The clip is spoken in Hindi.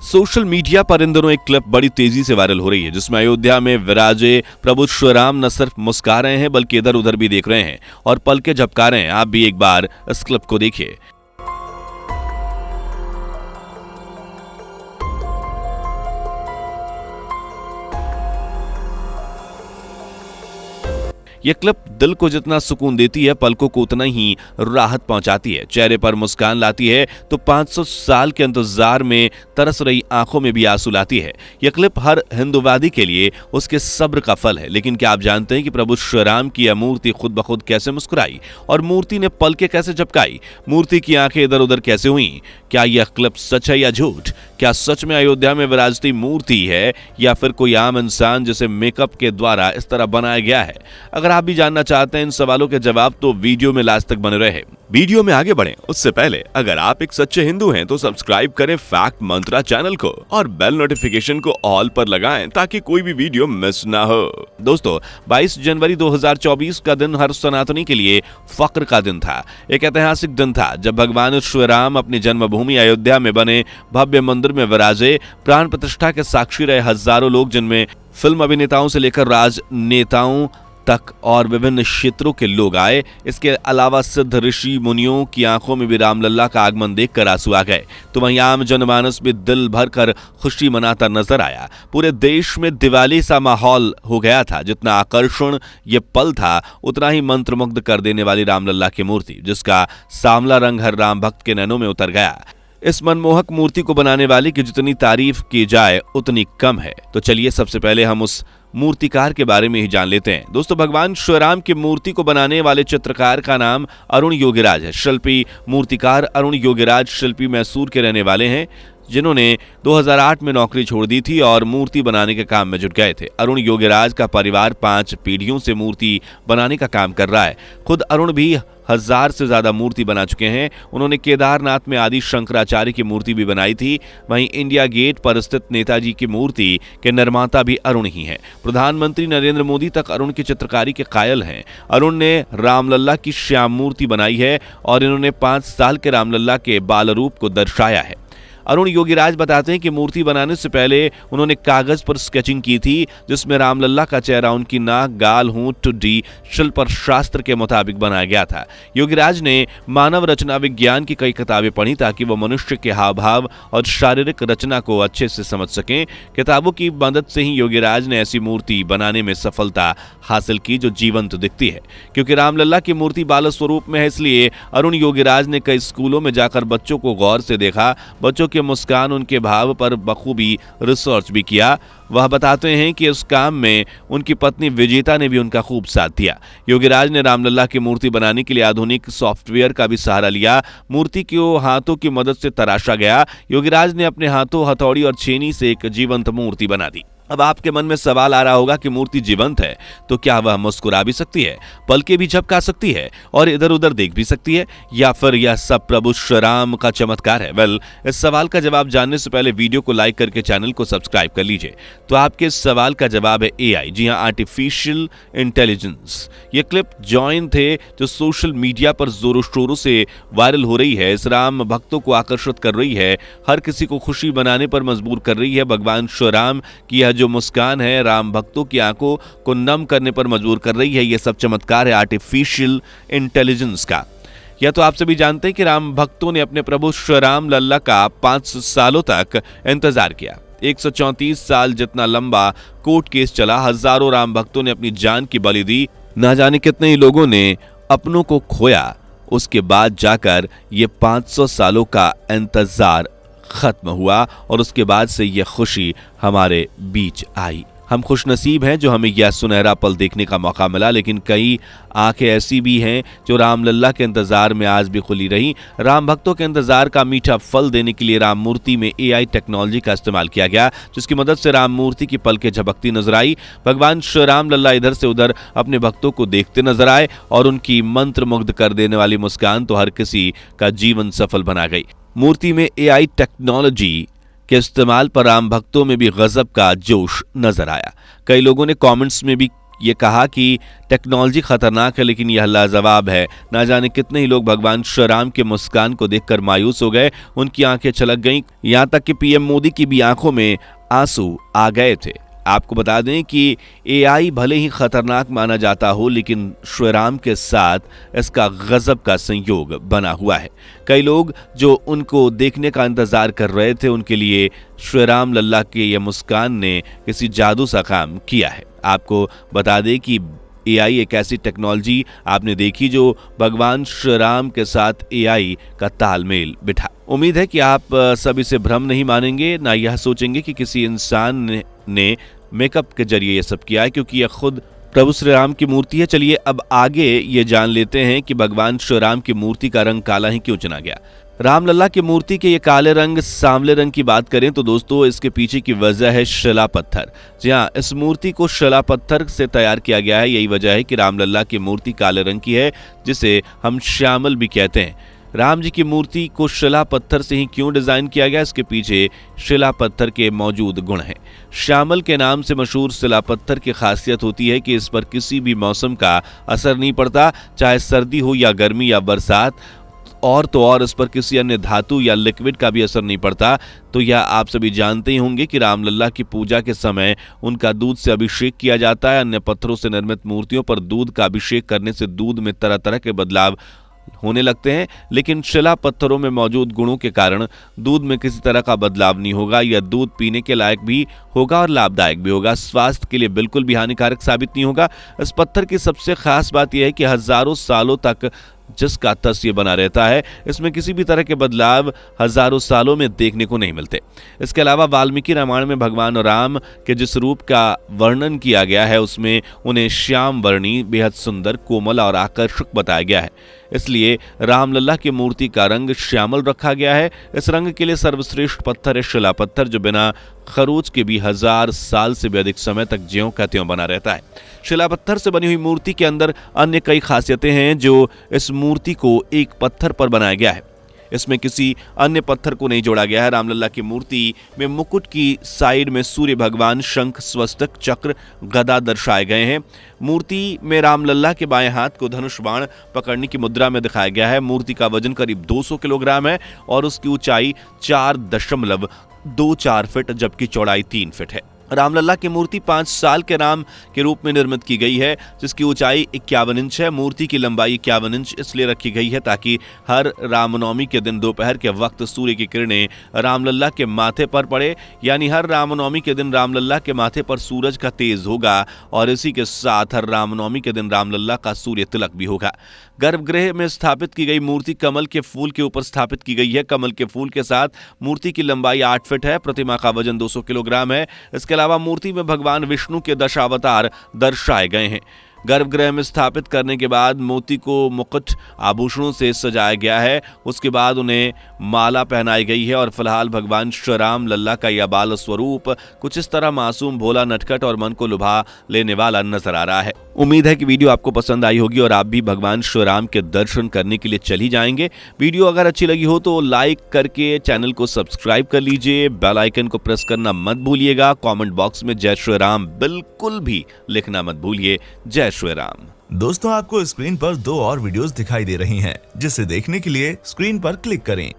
सोशल मीडिया पर इन दिनों एक क्लिप बड़ी तेजी से वायरल हो रही है, जिसमें अयोध्या में विराजे प्रभु श्री राम न सिर्फ मुस्कुरा रहे हैं बल्कि इधर उधर भी देख रहे हैं और पलके झपका रहे हैं। आप भी एक बार इस क्लिप को देखिए। यह क्लिप दिल को जितना सुकून देती है, पलकों को उतना ही राहत पहुंचाती है। चेहरे पर मुस्कान लाती है तो 500 साल के इंतजार में तरस रही आंखों में भी आंसू लाती है। यह क्लिप हर हिंदुवादी के लिए उसके सब्र का फल है। लेकिन क्या आप जानते हैं कि प्रभु श्री राम की यह मूर्ति खुद ब खुद कैसे मुस्कुराई और मूर्ति ने पलके कैसे झपकाई? मूर्ति की आंखें इधर उधर कैसे हुई? क्या यह क्लिप सच है या झूठ? क्या सच में अयोध्या में विराजती मूर्ति है या फिर कोई आम इंसान जिसे मेकअप के द्वारा इस तरह बनाया गया है? अगर आप भी जानना चाहते हैं इन सवालों के जवाब तो वीडियो में लास्ट तक बने रहे। वीडियो में आगे बढ़ें उससे पहले अगर आप एक सच्चे हिंदू हैं तो सब्सक्राइब करें फैक्ट मंत्रा चैनल को और बेल नोटिफिकेशन को ऑल पर लगाएं ताकि कोई भी वीडियो मिस ना हो। दोस्तों, 22 जनवरी 2024 का दिन हर सनातनी के लिए फक्र का दिन था। एक ऐतिहासिक दिन था जब भगवान श्री राम अपनी जन्मभूमि अयोध्या में बने भव्य मंदिर में विराजे। प्राण प्रतिष्ठा के साक्षी रहे हजारों लोग, जिनमें फिल्म अभिनेताओं से लेकर राजनेताओं तक और विभिन्न क्षेत्रों के लोग आए। इसके अलावा सिद्ध ऋषि मुनियों की आंखों में भी रामलला का आगमन देखकर आंसू आ गए, तो वहीं आम जनमानस भी दिल भर कर खुशी मनाता नजर आया। पूरे देश में दिवाली सा माहौल हो गया था। जितना आकर्षण ये पल था, उतना ही मंत्रमुग्ध कर देने वाली रामलला की मूर्ति, जिसका सांवला रंग हर राम भक्त के नैनों में उतर गया। इस मनमोहक मूर्ति को बनाने वाले की जितनी तारीफ की जाए उतनी कम है। तो चलिए सबसे पहले हम उस मूर्तिकार के बारे में ही जान लेते हैं। दोस्तों, भगवान श्री राम की मूर्ति को बनाने वाले चित्रकार का नाम अरुण योगीराज है। शिल्पी मूर्तिकार अरुण योगीराज शिल्पी मैसूर के रहने वाले हैं, जिन्होंने 2008 में नौकरी छोड़ दी थी और मूर्ति बनाने के काम में जुट गए थे। अरुण योगीराज का परिवार 5 पीढ़ियों से मूर्ति बनाने का काम कर रहा है। खुद अरुण भी 1000 से ज्यादा मूर्ति बना चुके हैं। उन्होंने केदारनाथ में आदि शंकराचार्य की मूर्ति भी बनाई थी। वहीं इंडिया गेट पर स्थित नेताजी की मूर्ति के निर्माता भी अरुण ही हैं। प्रधानमंत्री नरेंद्र मोदी तक अरुण की चित्रकारी के कायल हैं। अरुण ने रामलला की श्याम मूर्ति बनाई है और इन्होंने 5 साल के रामलला के बाल रूप को दर्शाया है। अरुण योगीराज बताते हैं कि मूर्ति बनाने से पहले उन्होंने कागज पर स्केचिंग की थी, जिसमें रामलला का चेहरा, उनकी नाक, गाल, होंठ, ठुड्डी शिल्प और शास्त्र के मुताबिक बनाया गया था। योगीराज ने मानव रचना विज्ञान की कई किताबें पढ़ी ताकि वो मनुष्य के हाव भाव और शारीरिक रचना को अच्छे से समझ सकें। किताबों की मदद से ही योगीराज ने ऐसी मूर्ति बनाने में सफलता हासिल की जो जीवंत दिखती है। क्योंकि रामलला की मूर्ति बाल स्वरूप में है, इसलिए अरुण योगीराज ने कई स्कूलों में जाकर बच्चों को गौर से देखा। बच्चों मुस्कान, उनके भाव पर बखूबी रिसर्च भी किया। वह बताते हैं कि उस काम में उनकी पत्नी विजेता ने भी उनका खूब साथ दिया। योगीराज ने रामलला की मूर्ति बनाने के लिए आधुनिक सॉफ्टवेयर का भी सहारा लिया। मूर्ति को हाथों की मदद से तराशा गया। योगीराज ने अपने हाथों हथौड़ी और छेनी से एक जीवंत मूर्ति बना दी। अब आपके मन में सवाल आ रहा होगा कि मूर्ति जीवंत है तो क्या वह मुस्कुरा भी सकती है, पलके भी झपका सकती है और इधर उधर देख भी सकती है, या फिर यह सब प्रभु श्री राम का चमत्कार है? वेल, इस सवाल का जवाब जानने से पहले वीडियो को लाइक करके चैनल को सब्सक्राइब कर लीजिए। तो आपके इस सवाल का जवाब है AI। जी हाँ, आर्टिफिशियल इंटेलिजेंस। ये क्लिप जॉइन थे जो सोशल मीडिया पर जोरों शोरों से वायरल हो रही है। इस राम भक्तों को आकर्षित कर रही है, हर किसी को खुशी बनाने पर मजबूर कर रही है। भगवान श्री राम की यह जो मुस्कान है, राम भक्तों की आंखों को नम करने पर मजबूर कर रही है। यह सब चमत्कार है आर्टिफिशियल इंटेलिजेंस का। या तो आप सभी जानते हैं कि राम भक्तों ने अपने प्रभु श्री राम लल्ला का 500 सालों तक इंतजार किया। 134 साल जितना लंबा कोर्ट केस चला। हजारों राम भक्तों ने अपनी जान की बलि दी। ना जाने कितने ही लोगों ने अपनों को खोया। उसके बाद जाकर ये 500 सालों का इंतजार खत्म हुआ और उसके बाद से यह खुशी हमारे बीच आई। हम खुशनसीब हैं जो हमें यह सुनहरा पल देखने का मौका मिला, लेकिन कई आंखें ऐसी भी हैं जो रामलला के इंतजार में आज भी खुली रही। राम भक्तों के इंतजार का मीठा फल देने के लिए राम मूर्ति में AI टेक्नोलॉजी का इस्तेमाल किया गया, जिसकी मदद से राम मूर्ति की पलकें झपकती नजर आई। भगवान श्री रामलला इधर से उधर अपने भक्तों को देखते नजर आए और उनकी मंत्रमुग्ध कर देने वाली मुस्कान तो हर किसी का जीवन सफल बना गई। मूर्ति में AI टेक्नोलॉजी के इस्तेमाल पर राम भक्तों में भी गजब का जोश नजर आया। कई लोगों ने कमेंट्स में भी ये कहा कि टेक्नोलॉजी खतरनाक है लेकिन यह लाजवाब है। ना जाने कितने ही लोग भगवान श्री राम के मुस्कान को देखकर मायूस हो गए, उनकी आंखें छलक गईं, यहाँ तक कि पीएम मोदी की भी आंखों में आंसू आ गए थे। आपको बता दें कि एआई भले ही खतरनाक माना जाता हो, लेकिन श्री राम के साथ इसका गजब का संयोग बना हुआ है। कई लोग जो उनको देखने का इंतजार कर रहे थे, उनके लिए श्री राम लल्ला के ये मुस्कान ने किसी जादू सा काम किया है। आपको बता दें कि एआई एक ऐसी टेक्नोलॉजी आपने देखी जो भगवान श्री राम के साथ एआई का तालमेल बिठा। उम्मीद है कि आप सब इसे भ्रम नहीं मानेंगे, ना यह सोचेंगे कि किसी इंसान ने मेकअप के जरिए ये सब किया है, क्योंकि यह खुद प्रभु श्री राम की मूर्ति है। चलिए अब आगे ये जान लेते हैं कि भगवान श्री राम की मूर्ति का रंग काला ही क्यों चुना गया। रामलला की मूर्ति के ये काले रंग सांवले रंग की बात करें तो दोस्तों इसके पीछे की वजह है शिला पत्थर। जी हाँ, इस मूर्ति को शिला पत्थर से तैयार किया गया है। यही वजह है कि रामलला की मूर्ति काले रंग की है, जिसे हम श्यामल भी कहते हैं। राम जी की मूर्ति को शिला पत्थर से ही क्यों डिजाइन किया गया, इसके पीछे शिला पत्थर के मौजूद गुण हैं। श्यामल के नाम से मशहूर शिला पत्थर की खासियत होती है कि इस पर किसी भी मौसम का असर नहीं पड़ता, चाहे सर्दी हो या गर्मी या बरसात, और तो और इस पर किसी अन्य धातु या लिक्विड का भी असर नहीं पड़ता। तो यह आप सभी जानते ही होंगे कि रामलला की पूजा के समय उनका दूध से अभिषेक किया जाता है। अन्य पत्थरों से निर्मित मूर्तियों पर दूध का अभिषेक करने से दूध में तरह तरह के बदलाव होने लगते हैं, लेकिन शिला पत्थरों में मौजूद गुणों के कारण दूध में किसी तरह का बदलाव नहीं होगा। यह दूध पीने के लायक भी होगा और लाभदायक भी होगा, स्वास्थ्य के लिए बिल्कुल भी हानिकारक साबित नहीं होगा। इस पत्थर की सबसे खास बात यह है कि हजारों सालों तक जिसका तस ये बना रहता है, इसमें किसी भी तरह के बदलाव हजारों सालों में देखने को नहीं मिलते। इसके अलावा वाल्मीकि रामायण में भगवान राम के जिस रूप का वर्णन किया गया है, उसमें उन्हें श्याम वर्णी, बेहद सुंदर, कोमल और आकर्षक बताया गया है। इसलिए रामलला की मूर्ति का रंग श्यामल रखा गया है। इस रंग के लिए सर्वश्रेष्ठ पत्थर है शिला पत्थर, जो बिना खरोच के भी 1000 साल से भी अधिक समय तक ज्यों का त्यों बना रहता है। शिला पत्थर से बनी हुई मूर्ति के अंदर अन्य कई खासियतें हैं जो इस मूर्ति को एक पत्थर पर बनाया गया है। इसमें किसी अन्य पत्थर को नहीं जोड़ा गया है। रामलला की मूर्ति में मुकुट की साइड में सूर्य भगवान, शंख, स्वस्तिक, चक्र, गदा दर्शाए गए हैं। मूर्ति में रामलला के बाएं हाथ को धनुष बाण पकड़ने की मुद्रा में दिखाया गया है। मूर्ति का वजन करीब 200 किलोग्राम है और उसकी ऊंचाई 4.24 फीट जबकि चौड़ाई 3 फीट है। रामलला की मूर्ति 5 साल के राम के रूप में निर्मित की गई है, जिसकी ऊंचाई 51 इंच है। मूर्ति की लंबाई 51 इंच इसलिए रखी गई है ताकि हर रामनवमी के दिन दोपहर के वक्त सूर्य की किरणें रामलला के माथे पर पड़े, यानी हर रामनवमी के दिन रामलला के माथे पर सूरज का तेज होगा और इसी के साथ हर रामनवमी के दिन रामलला का सूर्य तिलक भी होगा। गर्भगृह में स्थापित की गई मूर्ति कमल के फूल के ऊपर स्थापित की गई है। कमल के फूल के साथ मूर्ति की लंबाई 8 फीट है। प्रतिमा का वजन 200 किलोग्राम है। इसके अलावा मूर्ति में भगवान विष्णु के दशावतार दर्शाए गए हैं। गर्भगृह में स्थापित करने के बाद मूर्ति को मुकुट आभूषणों से सजाया गया है। उसके बाद उन्हें माला पहनाई गई है और फिलहाल भगवान श्री राम लल्ला का यह बाल स्वरूप कुछ इस तरह मासूम, भोला, नटखट और मन को लुभा लेने वाला नजर आ रहा है। उम्मीद है कि वीडियो आपको पसंद आई होगी और आप भी भगवान श्री राम के दर्शन करने के लिए चल ही जाएंगे। वीडियो अगर अच्छी लगी हो तो लाइक करके चैनल को सब्सक्राइब कर लीजिए, बेल आइकन को प्रेस करना मत भूलिएगा। कमेंट बॉक्स में जय श्री राम बिल्कुल भी लिखना मत भूलिए। जय श्री राम। दोस्तों, आपको स्क्रीन पर 2 और वीडियोस दिखाई दे रही हैं, जिसे देखने के लिए स्क्रीन पर क्लिक करें।